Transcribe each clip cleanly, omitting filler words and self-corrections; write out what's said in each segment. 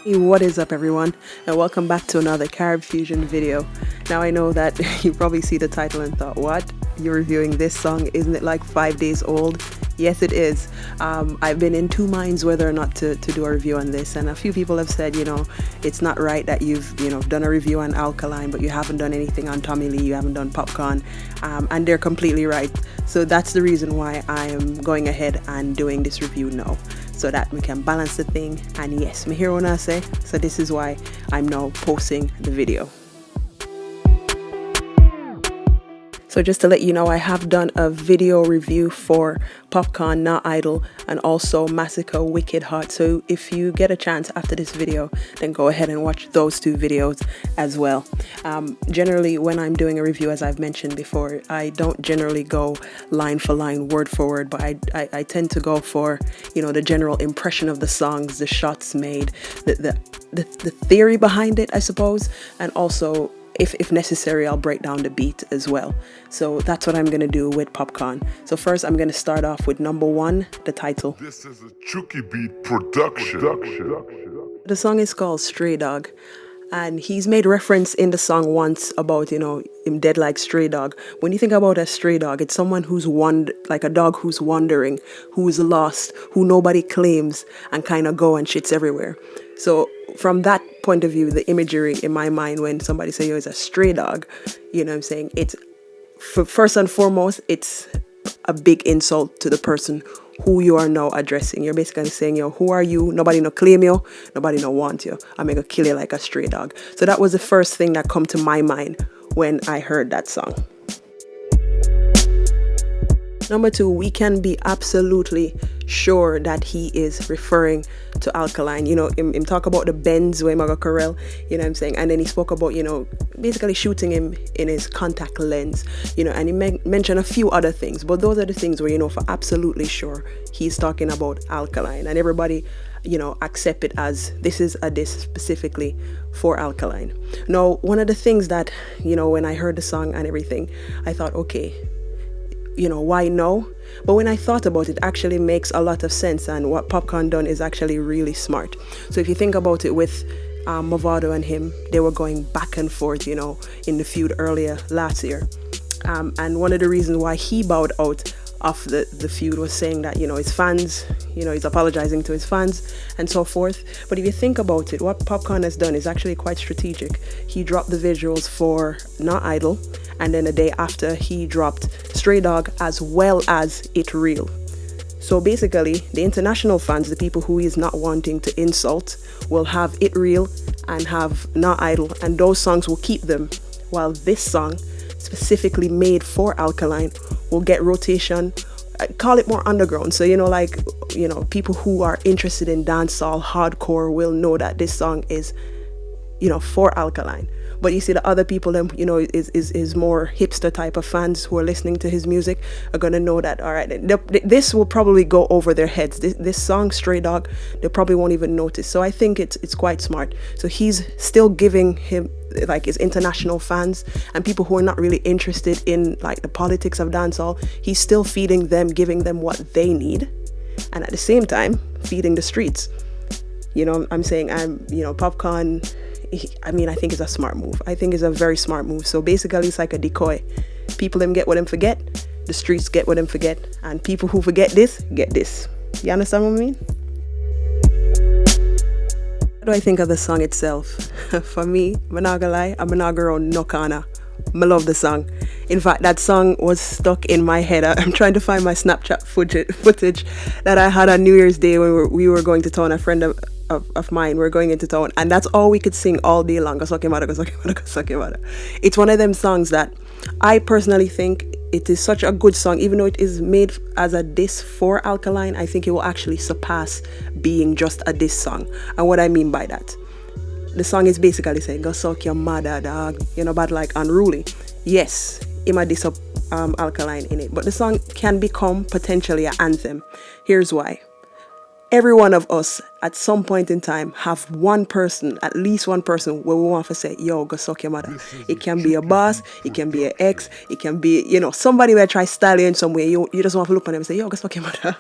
Hey, what is up everyone, and welcome back to another Carib Fusion video. Now I know that you probably see the title and thought, what? You're reviewing this song? Isn't it like 5 days old? Yes, it is. I've been in two minds whether or not to do a review on this, and a few people have said, it's not right that you've, done a review on Alkaline, but you haven't done anything on Tommy Lee, you haven't done Popcaan, and they're completely right. So that's the reason why I am going ahead and doing this review now, so that we can balance the thing. And yes, me hear what I say, so this is why I'm now posting the video. So just to let you know, I have done a video review for Popcaan, Not Idle, and also Massacre Wicked Hot. So if you get a chance after this video, then go ahead and watch those two videos as well. Generally, when I'm doing a review, as I've mentioned before, I don't generally go line for line, word for word, but I tend to go for, the general impression of the songs, the shots made, the theory behind it, I suppose, and also if necessary, I'll break down the beat as well. So that's what I'm going to do with Popcaan. So first, I'm going to start off with number one, the title. This is a Chucky Beat production. The song is called Stray Dog. And he's made reference in the song once about, him dead like stray dog. When you think about a stray dog, it's someone who's like a dog who's wandering, who's lost, who nobody claims, and kind of go and shits everywhere. So from that point of view, the imagery in my mind when somebody say, it's a stray dog, I'm saying? It's, first and foremost, it's a big insult to the person who you are now addressing. You're basically saying, who are you? Nobody no claim you, nobody no want you. I'm gonna kill you like a stray dog. So that was the first thing that come to my mind when I heard that song. Number two, we can be absolutely sure that he is referring to Alkaline. Him talk about the bends where Maga Corel, and then he spoke about, basically shooting him in his contact lens, and he mentioned a few other things, but those are the things where, for absolutely sure, he's talking about Alkaline, and everybody, accept it as this is a diss specifically for Alkaline. Now, one of the things that, when I heard the song and everything, I thought, okay, why no? But when I thought about it, actually makes a lot of sense, and what Popcaan done is actually really smart. So if you think about it, with Mavado and him, they were going back and forth, in the feud earlier last year. And one of the reasons why he bowed out of the feud was saying that, his fans, he's apologizing to his fans and so forth. But if you think about it, what Popcaan has done is actually quite strategic. He dropped the visuals for Not Idle, and then the day after he dropped Stray Dog as well as It Real. So basically, the international fans, the people who he's not wanting to insult, will have It Real and have Not Idle, and those songs will keep them, while this song, specifically made for Alkaline, will get rotation. Call it more underground. So, people who are interested in dancehall, hardcore will know that this song is, for Alkaline. But you see, the other people, is more hipster type of fans who are listening to his music are going to know that, all right, this will probably go over their heads. This song, Stray Dog, they probably won't even notice. So I think it's quite smart. So he's still giving him, like, his international fans and people who are not really interested in, like, the politics of dancehall, he's still feeding them, giving them what they need. And at the same time, feeding the streets. I'm saying, Popcaan, I think it's a smart move. I think it's a very smart move. So basically, it's like a decoy. People them get what them forget, the streets get what them forget, and people who forget this, get this. You understand what I mean? What do I think of the song itself? For me, I'm not gonna lie, I'm not gonna no corner. I love the song. In fact, that song was stuck in my head. I'm trying to find my Snapchat footage that I had on New Year's Day when we were going to town. A friend of mine, we're going into town, and that's all we could sing all day long. It's one of them songs that I personally think it is such a good song, even though it is made as a diss for Alkaline. I think it will actually surpass being just a diss song. And what I mean by that, the song is basically saying, go suck your mother, dog, but like unruly. Yes, it might diss up Alkaline in it, but the song can become potentially an anthem. Here's why. Every one of us at some point in time have one person, at least one person, where we want to say, yo, go suck your mother. It can be a boss, it can be an ex, it can be, somebody will try to style you in some way. You just want to look at them and say, yo, go suck your mother.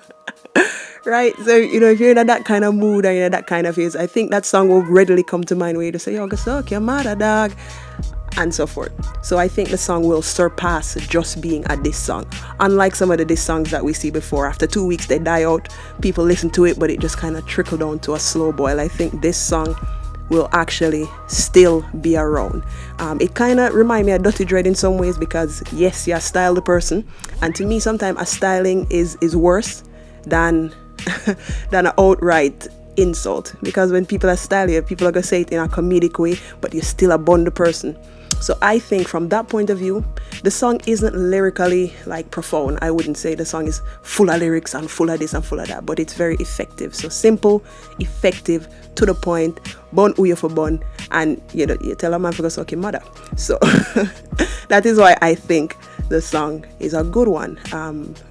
Right? So, if you're in that kind of mood or in that kind of phase, I think that song will readily come to mind where you just say, yo, go suck your mother, dog, and so forth. So I think the song will surpass just being a diss song. Unlike some of the diss songs that we see before, after 2 weeks they die out, people listen to it, but it just kind of trickle down to a slow boil. I think this song will actually still be around. It kind of remind me of Dirty Dread in some ways because yes, you're a styled person, and to me sometimes a styling is worse than than an outright insult, because when people are styling you, people are gonna say it in a comedic way, but you're still a bundle person. So I think from that point of view, the song isn't lyrically like profound. I wouldn't say the song is full of lyrics and full of this and full of that, but it's very effective. So simple, effective, to the point, bun who you for bun, and you tell a man for go suck your mother. So that is why I think the song is a good one.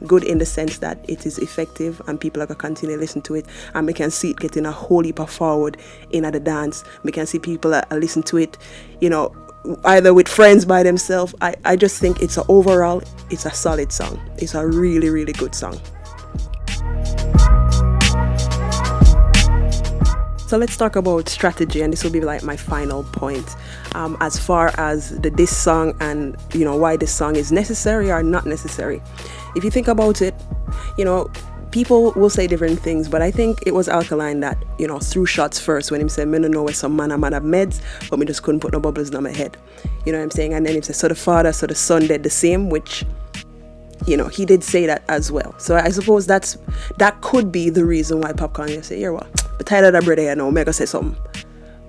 Good in the sense that it is effective and people are going to continue to listen to it, and we can see it getting a whole heap of forward in the dance. We can see people listen to it, either with friends by themselves. I just think it's a solid song. It's a really, really good song. So let's talk about strategy, and this will be like my final point as far as this song and why this song is necessary or not necessary. If you think about it, people will say different things, but I think it was Alkaline that threw shots first when he said, "Me no know where some man have meds, but me just couldn't put no bubbles in my head." You know what I'm saying? And then he said, "So the father, so the son did the same," which he did say that as well. So I suppose that could be the reason why Popcaan say, "You're what? But tired of that brother, mega say something."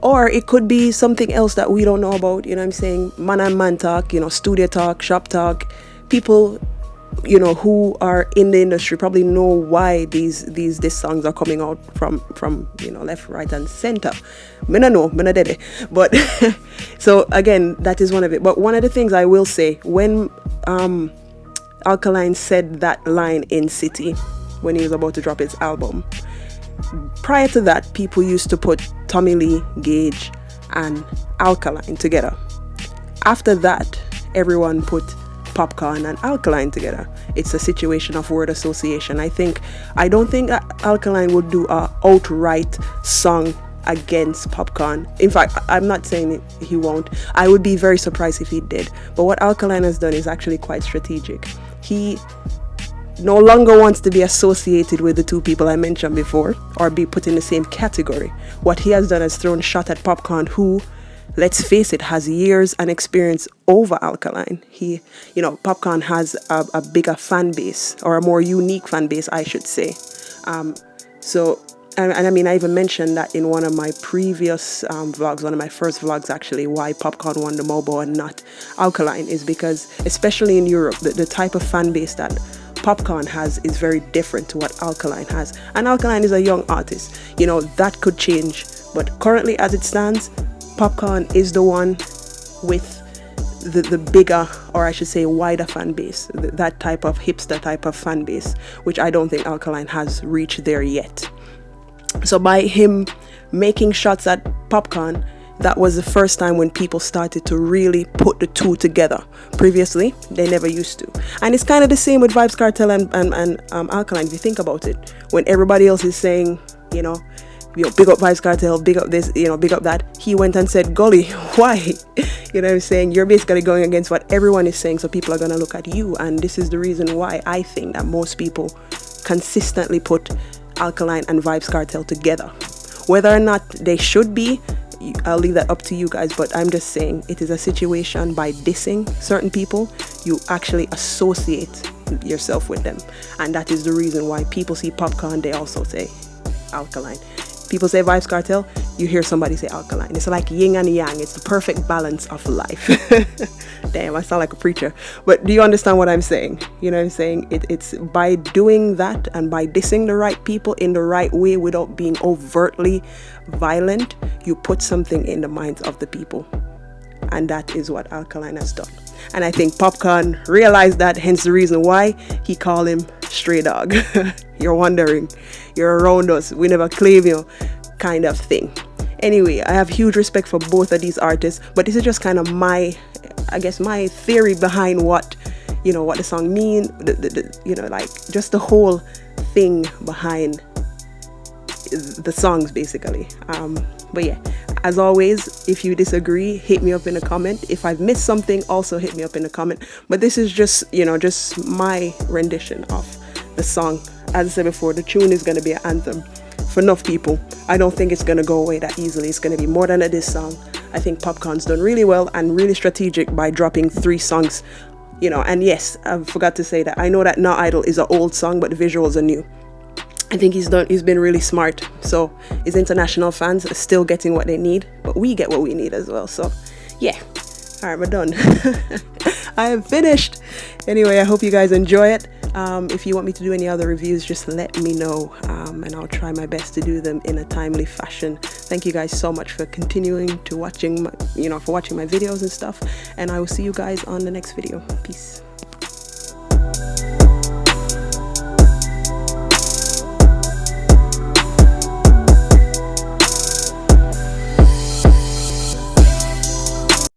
Or it could be something else that we don't know about. You know what I'm saying? Man and man talk, studio talk, shop talk. People, who are in the industry probably know why these songs are coming out from left, right, and center. Me no know, me no did it. But so again, that is one of it. But one of the things I will say, when Alkaline said that line in City when he was about to drop his album, prior to that, people used to put Tommy Lee, Gage, and Alkaline together. After that, everyone put Popcaan and Alkaline together. It's a situation of word association. I don't think that Alkaline would do a outright song against Popcaan. In fact, I'm not saying he won't. I would be very surprised if he did. But what Alkaline has done is actually quite strategic. He no longer wants to be associated with the two people I mentioned before or be put in the same category. What he has done is thrown shot at Popcaan, who, let's face it, has years and experience over Alkaline. Popcaan has a bigger fan base, or a more unique fan base, I should say. I even mentioned that in one of my previous vlogs, one of my first vlogs actually, why Popcaan won the Mobo and not Alkaline is because, especially in Europe, the type of fan base that Popcaan has is very different to what Alkaline has. And Alkaline is a young artist. That could change. But currently as it stands, Popcaan is the one with the bigger, or I should say wider fan base, that type of hipster type of fan base, which I don't think Alkaline has reached there yet. So by him making shots at Popcaan, that was the first time when people started to really put the two together. Previously, they never used to. And it's kind of the same with Vybz Kartel and Alkaline, if you think about it. When everybody else is saying, big up Vybz Kartel, big up this, big up that, he went and said, golly, why? You know what I'm saying? You're basically going against what everyone is saying, so people are going to look at you. And this is the reason why I think that most people consistently put Alkaline and Vybz Kartel together. Whether or not they should be, I'll leave that up to you guys, but I'm just saying it is a situation by dissing certain people, you actually associate yourself with them. And that is the reason why people see Popcaan, they also say Alkaline. People say Vybz Kartel, you hear somebody say Alkaline. It's like yin and yang. It's the perfect balance of life. Damn, I sound like a preacher. But do you understand what I'm saying? You know what I'm saying? It's by doing that and by dissing the right people in the right way without being overtly violent, you put something in the minds of the people. And that is what Alkaline has done. And I think Popcaan realized that, hence the reason why he called him Stray Dog. You're wondering, you're around us, we never claim you, kind of thing. Anyway, I have huge respect for both of these artists, but this is just kind of my theory behind what the song means, like just the whole thing behind the songs basically. But yeah, as always, if you disagree, hit me up in a comment. If I've missed something, also hit me up in a comment. But this is just, you know, just my rendition of the song. As I said before, the tune is going to be an anthem for enough people. I don't think it's going to go away that easily. It's going to be more than a diss song. I think Popcaan's done really well and really strategic by dropping 3 songs, you know. And yes, I forgot to say that I know that Not Idle is an old song, but the visuals are new. I think he's been really smart. So his international fans are still getting what they need, but we get what we need as well. So yeah. All right, we're done. I am finished. Anyway, I hope you guys enjoy it. If you want me to do any other reviews, just let me know, and I'll try my best to do them in a timely fashion. Thank you guys so much for continuing to watching my videos and stuff, and I will see you guys on the next video. Peace.